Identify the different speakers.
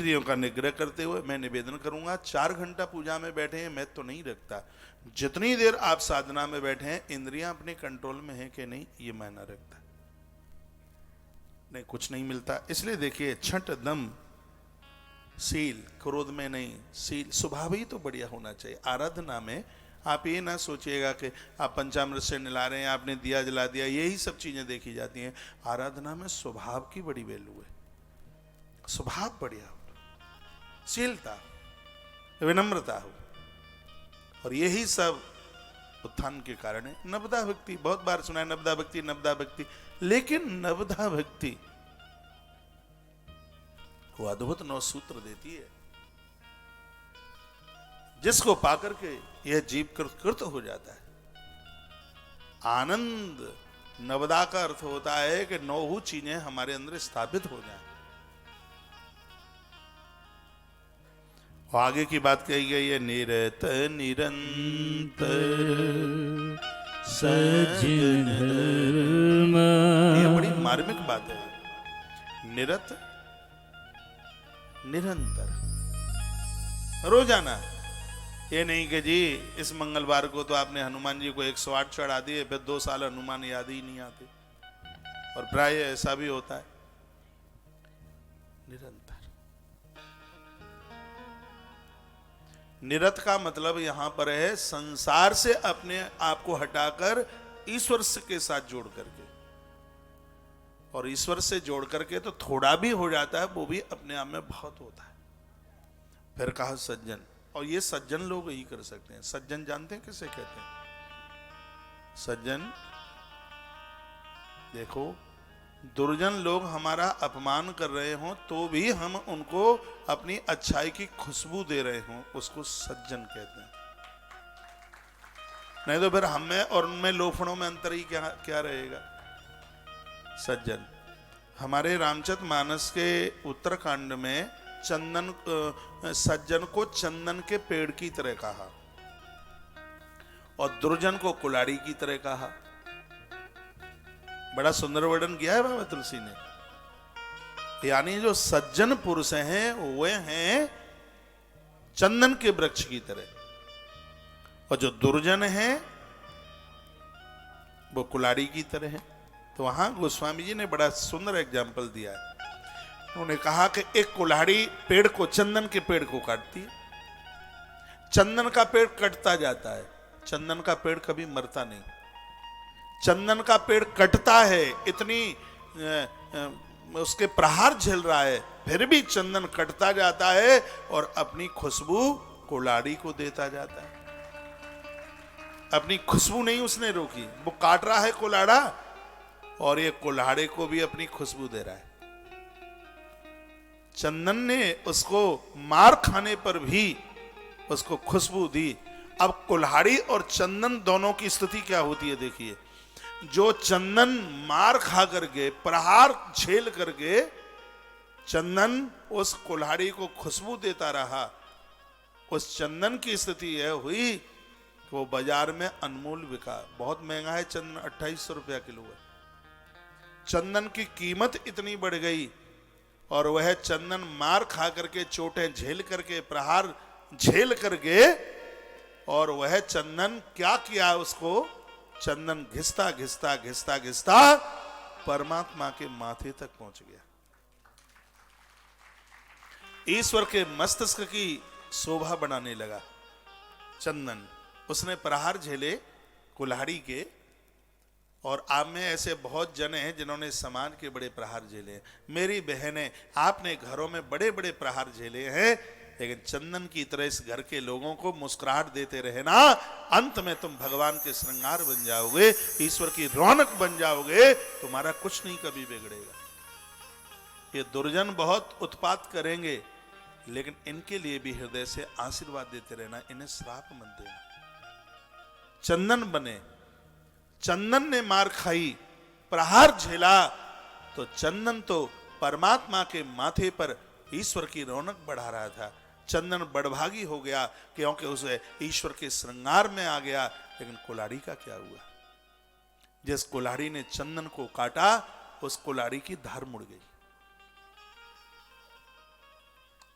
Speaker 1: इंद्रियों का निग्रह करते हुए मैं निवेदन करूंगा, 4 घंटा पूजा में बैठे हैं, मैं तो नहीं रखता। जितनी देर आप साधना में बैठे हैं, इंद्रियां अपने कंट्रोल में हैं कि नहीं, ये मायना रखता। नहीं, कुछ नहीं मिलता। इसलिए देखिए, छठ दम शील, क्रोध में नहीं, शील स्वभाव ही तो बढ़िया होना चाहिए। आराधना में आप ये ना सोचिएगा कि आप पंचामृत से निला रहे हैं, आपने दिया जला दिया, यही सब चीजें देखी जाती हैं। आराधना में स्वभाव की बड़ी वैल्यू है। स्वभाव बढ़िया हो, शीलता, विनम्रता हो, और यही सब उत्थान के कारण है। नवदा भक्ति, बहुत बार सुना है, नवदा भक्ति, नवदा भक्ति। लेकिन नवदा भक्ति वो अद्भुत 9 सूत्र देती है, जिसको पाकर के यह जीव कृत हो जाता है। आनंद, नवदा का अर्थ होता है कि 9 चीजें हमारे अंदर स्थापित हो जाएं। और आगे की बात कही गई है, निरत निरंतर सज्जन। ये बड़ी मार्मिक बात है। निरत निरंतर, रोजाना। ये नहीं कि जी इस मंगलवार को तो आपने हनुमान जी को 108 चढ़ा दिए, फिर 2 साल हनुमान याद ही नहीं आते। और प्राय ऐसा भी होता है। निरंतर, निरत का मतलब यहां पर है संसार से अपने आप को हटाकर ईश्वर के साथ जोड़ करके। और ईश्वर से जोड़ करके तो थोड़ा भी हो जाता है, वो भी अपने आप में बहुत होता है। फिर कहा सज्जन, और ये सज्जन लोग ही कर सकते हैं। सज्जन जानते हैं किसे कहते हैं? सज्जन, देखो, दुर्जन लोग हमारा अपमान कर रहे हों तो भी हम उनको अपनी अच्छाई की खुशबू दे रहे हों, उसको सज्जन कहते हैं। नहीं तो फिर हमें और उनमें लोफड़ों में अंतर ही क्या रहेगा। सज्जन, हमारे रामचरितमानस के उत्तरकांड में चंदन, सज्जन को चंदन के पेड़ की तरह कहा और दुर्जन को कुल्हाड़ी की तरह कहा। बड़ा सुंदर वर्णन किया है बाबा तुलसी ने। यानी जो सज्जन पुरुष हैं वे हैं चंदन के वृक्ष की तरह, और जो दुर्जन हैं वो कुल्हाड़ी की तरह है। तो वहां गोस्वामी जी ने बड़ा सुंदर एग्जाम्पल दिया है। उन्होंने कहा कि एक कुल्हाड़ी पेड़ को, चंदन के पेड़ को काटती है। चंदन का पेड़ कटता जाता है, चंदन का पेड़ कभी मरता नहीं। चंदन का पेड़ कटता है, इतनी उसके प्रहार झेल रहा है, फिर भी चंदन कटता जाता है और अपनी खुशबू कुल्हाड़ी को देता जाता है। अपनी खुशबू नहीं उसने रोकी, वो काट रहा है कुल्हाड़ा और ये कुल्हाड़े को भी अपनी खुशबू दे रहा है। चंदन ने उसको मार खाने पर भी उसको खुशबू दी। अब कुल्हाड़ी और चंदन दोनों की स्थिति क्या होती है देखिए। जो चंदन मार खा करके, प्रहार झेल करके चंदन उस कुल्हाड़ी को खुशबू देता रहा, उस चंदन की स्थिति यह हुई कि वो बाजार में अनमोल बिका। बहुत महंगा है चंदन, 2800 रुपया किलो है। चंदन की कीमत इतनी बढ़ गई और वह चंदन मार खा करके, चोटें झेल करके, प्रहार झेल करके, और वह चंदन क्या किया, उसको चंदन घिसता घिसता घिसता घिसता परमात्मा के माथे तक पहुंच गया। ईश्वर के मस्तिष्क की शोभा बनाने लगा चंदन। उसने प्रहार झेले कुल्हाड़ी के, और आप में ऐसे बहुत जन हैं जिन्होंने समाज के बड़े प्रहार झेले हैं। मेरी बहनें, आपने घरों में बड़े बड़े प्रहार झेले हैं, लेकिन चंदन की तरह इस घर के लोगों को मुस्कुराहट देते रहे ना, अंत में तुम भगवान के श्रृंगार बन जाओगे, ईश्वर की रौनक बन जाओगे, तुम्हारा कुछ नहीं कभी बिगड़ेगा। ये दुर्जन बहुत उत्पात करेंगे, लेकिन इनके लिए भी हृदय से आशीर्वाद देते रहना, इन्हें श्राप मत देना। चंदन बने, चंदन ने मार खाई, प्रहार झेला, तो चंदन तो परमात्मा के माथे पर ईश्वर की रौनक बढ़ा रहा था। चंदन बड़भागी हो गया क्योंकि उसे ईश्वर के श्रृंगार में आ गया। लेकिन कुल्हाड़ी का क्या हुआ? जिस कुल्हाड़ी ने चंदन को काटा, उस कुल्हाड़ी की धार मुड़ गई।